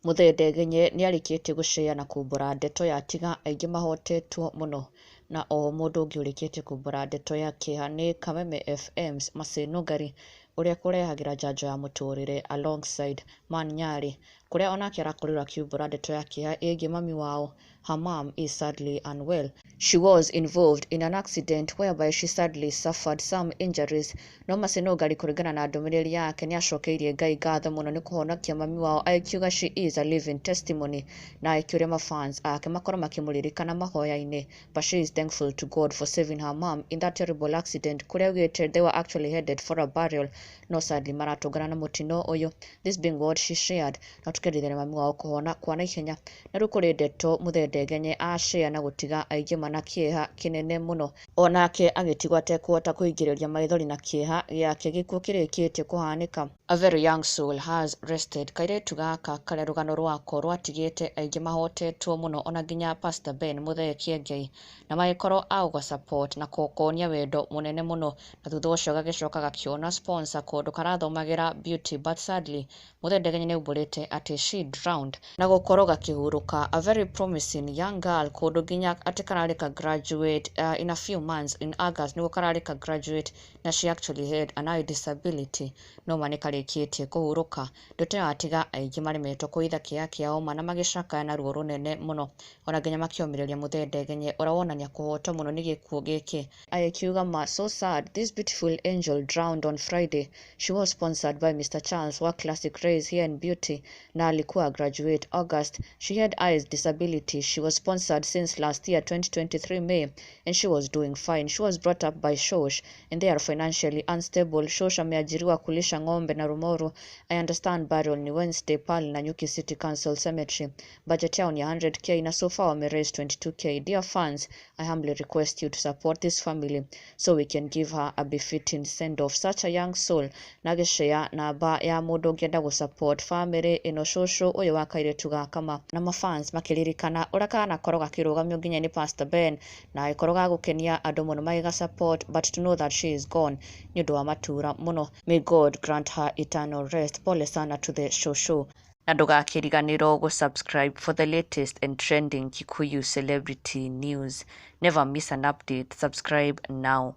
Muthendegenye niarikitie guceana kumbura ndeto ya tiga aingi mahotetwo muno na o mundu ungi urikitie kumbura ndeto ya kiha ni Kameme FM's Maseno Ngari uria kurehagira njanjo ya muturire alongside Man Nyari kuria onake arakorirwo akiumbura ndeto ya kiha igi mami wao. Her mom is sadly unwell. She was involved in an accident whereby she sadly suffered some injuries. No Maseno Ngari kuringana na ndumiriri yake ni acokeirie Ngai ngatho muno ni kuhonokia mami wao, akiuga she is a living testimony na akiuria mafans ake makorwo makimuririkana mahoya-ini, but she is thankful to God for saving her mom in that terrible accident kuria augite they were actually headed for a burial no sadly maratongana na mutino uyu. This being what she shared, na tukiririra mami wao kuhona kwa naihenya na riu kuri ndeto Muthendegenye ashare na gutiga aingi mana kieha kinene muno, onake agitigwo atekuhota kuingiriria maithori na kieha giake gikuo kirikitie kuhanika. A very young soul has rested. Kairetu gaka karia rugano rwako rwatigite aingi mahotetwo muno ona nginya Pastor Ben Muthee Ngai na magikorwo auga support na kukonia wendo munene muno, na thutha ucio gagicoka gakiona sponsor kundu karathomagira beauty, but sadly Muthendegenye ni umburite ati she drowned na gukorwo gakihuruka. A very promising young girl kundu nginya ati kararika graduate in a few months in August niguo kararika graduate, na she actually had an eye disability no mani karikitie kuhuruka. Ndeto ya tiga aingi maremetwo kuitha kiha kiao mana magicakaya na ruo runene muno ona nginya makiomireria Muthendegenye uria wonania kuhotwo muno ni gikuo giki. Akiuga ma so sad, this beautiful angel drowned on Friday. She was sponsored by Mr. Charles wa Classic Rays here in Beauty na alikuwa graduate August. She had eyes disability. She was sponsored since last year 2023 May and she was doing fine. She was brought up by Shosh and they are financially unstable. Shosh ameajiriwa kulisha ng'ombe na Rumoru. I understand burial ni Wednesday pale Nanyuki City Council Cemetery. Budget yao ni 100k na so far wame raise 22k. Dear fans, I humbly request you to support this family so we can give her a befitting send off. Such a young soul. Nagishare namba ya mundu ngienda gu support family ino shosho uyu wa Kairetu gaka na mafans makiririkana uria kana korwo gakirugamio nginya ni Pastor Ben na ikorwo gagukenia andu muno magiga support, but to know that she is gone ni undu wa matura muno. May God grant her eternal rest. Pole sana to the shosho na ndugakiriganirwo gu subscribe for the latest and trending Kikuyu celebrity news. Never miss an update. Subscribe now.